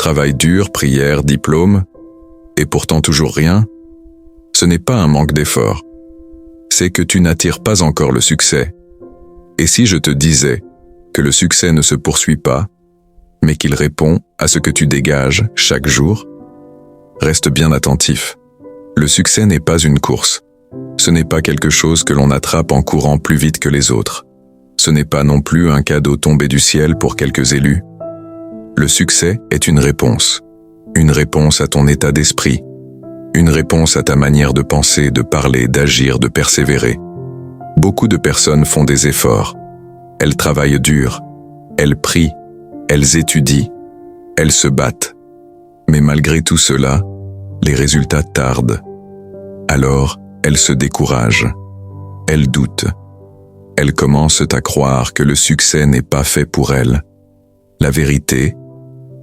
Travail dur, prière, diplôme, et pourtant toujours rien. Ce n'est pas un manque d'effort. C'est que tu n'attires pas encore le succès. Et si je te disais que le succès ne se poursuit pas, mais qu'il répond à ce que tu dégages chaque jour? Reste bien attentif. Le succès n'est pas une course. Ce n'est pas quelque chose que l'on attrape en courant plus vite que les autres. Ce n'est pas non plus un cadeau tombé du ciel pour quelques élus. Le succès est une réponse à ton état d'esprit, une réponse à ta manière de penser, de parler, d'agir, de persévérer. Beaucoup de personnes font des efforts. Elles travaillent dur, elles prient, elles étudient, elles se battent. Mais malgré tout cela, les résultats tardent. Alors, elles se découragent, elles doutent. Elles commencent à croire que le succès n'est pas fait pour elles. La vérité,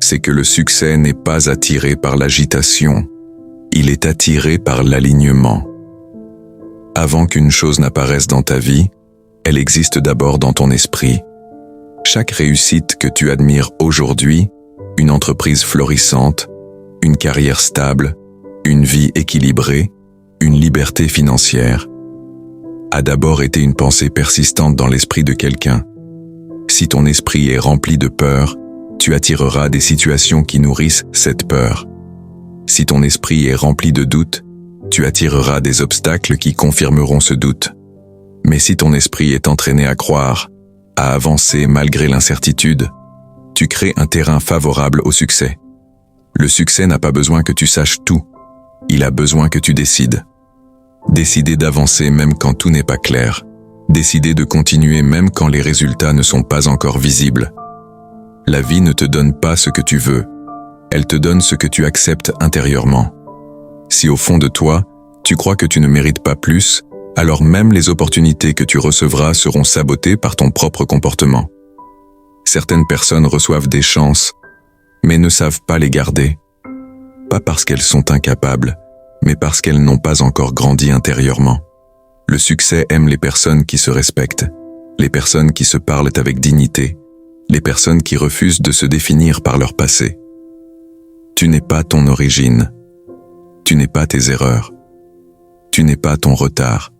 c'est que le succès n'est pas attiré par l'agitation, il est attiré par l'alignement. Avant qu'une chose n'apparaisse dans ta vie, elle existe d'abord dans ton esprit. Chaque réussite que tu admires aujourd'hui, une entreprise florissante, une carrière stable, une vie équilibrée, une liberté financière, a d'abord été une pensée persistante dans l'esprit de quelqu'un. Si ton esprit est rempli de peur, tu attireras des situations qui nourrissent cette peur. Si ton esprit est rempli de doutes, tu attireras des obstacles qui confirmeront ce doute. Mais si ton esprit est entraîné à croire, à avancer malgré l'incertitude, tu crées un terrain favorable au succès. Le succès n'a pas besoin que tu saches tout, il a besoin que tu décides. Décider d'avancer même quand tout n'est pas clair. Décider de continuer même quand les résultats ne sont pas encore visibles. La vie ne te donne pas ce que tu veux, elle te donne ce que tu acceptes intérieurement. Si au fond de toi, tu crois que tu ne mérites pas plus, alors même les opportunités que tu recevras seront sabotées par ton propre comportement. Certaines personnes reçoivent des chances, mais ne savent pas les garder. Pas parce qu'elles sont incapables, mais parce qu'elles n'ont pas encore grandi intérieurement. Le succès aime les personnes qui se respectent, les personnes qui se parlent avec dignité, les personnes qui refusent de se définir par leur passé. Tu n'es pas ton origine, tu n'es pas tes erreurs, tu n'es pas ton retard.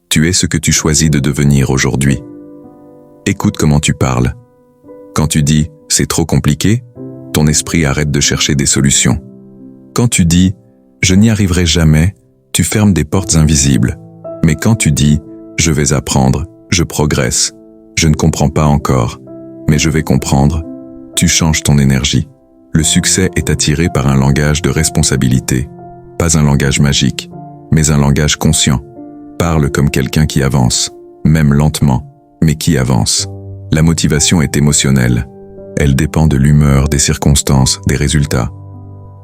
Tu es ce que tu choisis de devenir aujourd'hui. Écoute comment tu parles. Quand tu dis « c'est trop compliqué », ton esprit arrête de chercher des solutions. Quand tu dis « je n'y arriverai jamais », tu fermes des portes invisibles. Mais quand tu dis « je vais apprendre, je progresse, je ne comprends pas encore, mais je vais comprendre », tu changes ton énergie. Le succès est attiré par un langage de responsabilité, pas un langage magique, mais un langage conscient. Parle comme quelqu'un qui avance, même lentement, mais qui avance. La motivation est émotionnelle. Elle dépend de l'humeur, des circonstances, des résultats.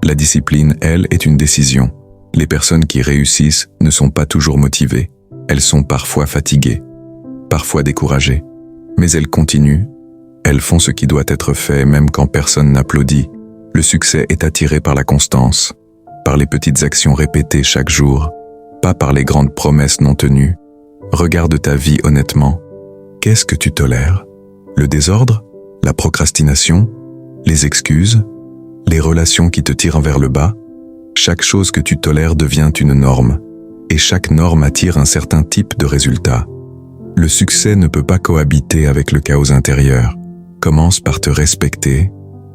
La discipline, elle, est une décision. Les personnes qui réussissent ne sont pas toujours motivées. Elles sont parfois fatiguées, parfois découragées. Mais elles continuent. Elles font ce qui doit être fait même quand personne n'applaudit. Le succès est attiré par la constance, par les petites actions répétées chaque jour, pas par les grandes promesses non tenues. Regarde ta vie honnêtement. Qu'est-ce que tu tolères? Le désordre? La procrastination? Les excuses? Les relations qui te tirent vers le bas? Chaque chose que tu tolères devient une norme, et chaque norme attire un certain type de résultat. Le succès ne peut pas cohabiter avec le chaos intérieur. Commence par te respecter,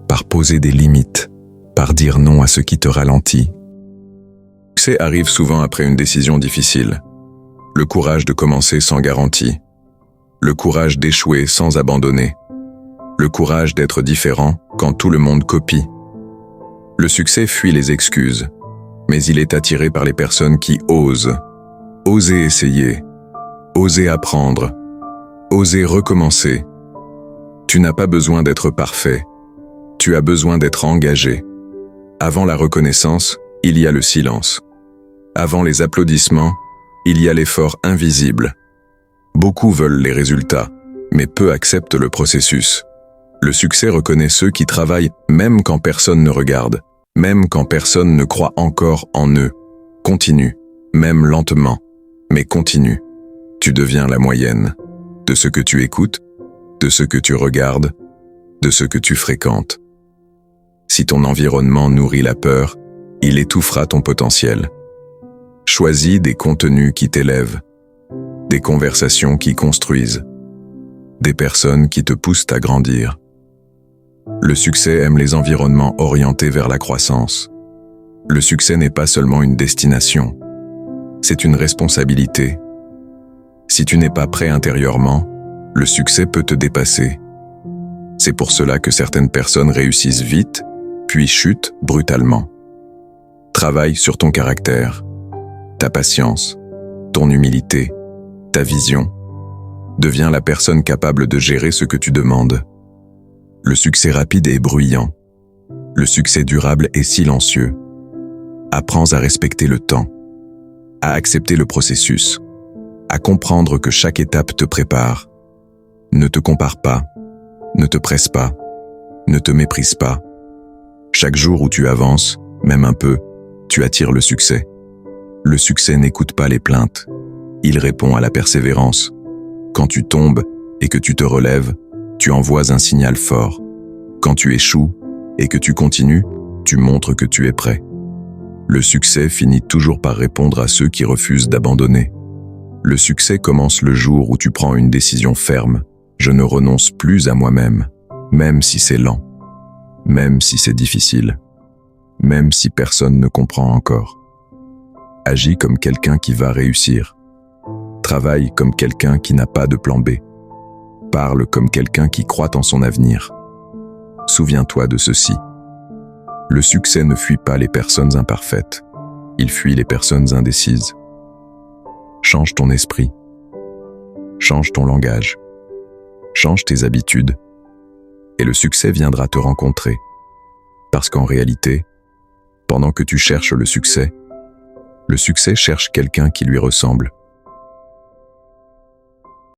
par poser des limites, par dire non à ce qui te ralentit. Le succès arrive souvent après une décision difficile. Le courage de commencer sans garantie. Le courage d'échouer sans abandonner. Le courage d'être différent quand tout le monde copie. Le succès fuit les excuses, mais il est attiré par les personnes qui osent. Oser essayer, oser apprendre, oser recommencer. Tu n'as pas besoin d'être parfait, tu as besoin d'être engagé. Avant la reconnaissance, il y a le silence. Avant les applaudissements, il y a l'effort invisible. Beaucoup veulent les résultats, mais peu acceptent le processus. Le succès reconnaît ceux qui travaillent même quand personne ne regarde, même quand personne ne croit encore en eux. Continue, même lentement, mais continue. Tu deviens la moyenne de ce que tu écoutes, de ce que tu regardes, de ce que tu fréquentes. Si ton environnement nourrit la peur, il étouffera ton potentiel. Choisis des contenus qui t'élèvent, des conversations qui construisent, des personnes qui te poussent à grandir. Le succès aime les environnements orientés vers la croissance. Le succès n'est pas seulement une destination, c'est une responsabilité. Si tu n'es pas prêt intérieurement, le succès peut te dépasser. C'est pour cela que certaines personnes réussissent vite, puis chutent brutalement. Travaille sur ton caractère, ta patience, ton humilité, ta vision. Deviens la personne capable de gérer ce que tu demandes. Le succès rapide est bruyant. Le succès durable est silencieux. Apprends à respecter le temps, à accepter le processus, à comprendre que chaque étape te prépare. Ne te compare pas, ne te presse pas, ne te méprise pas. Chaque jour où tu avances, même un peu, tu attires le succès. Le succès n'écoute pas les plaintes. Il répond à la persévérance. Quand tu tombes et que tu te relèves, tu envoies un signal fort. Quand tu échoues et que tu continues, tu montres que tu es prêt. Le succès finit toujours par répondre à ceux qui refusent d'abandonner. Le succès commence le jour où tu prends une décision ferme. Je ne renonce plus à moi-même, même si c'est lent, même si c'est difficile, même si personne ne comprend encore. Agis comme quelqu'un qui va réussir. Travaille comme quelqu'un qui n'a pas de plan B. Parle comme quelqu'un qui croit en son avenir. Souviens-toi de ceci. Le succès ne fuit pas les personnes imparfaites. Il fuit les personnes indécises. Change ton esprit. Change ton langage. Change tes habitudes. Et le succès viendra te rencontrer. Parce qu'en réalité, pendant que tu cherches le succès cherche quelqu'un qui lui ressemble.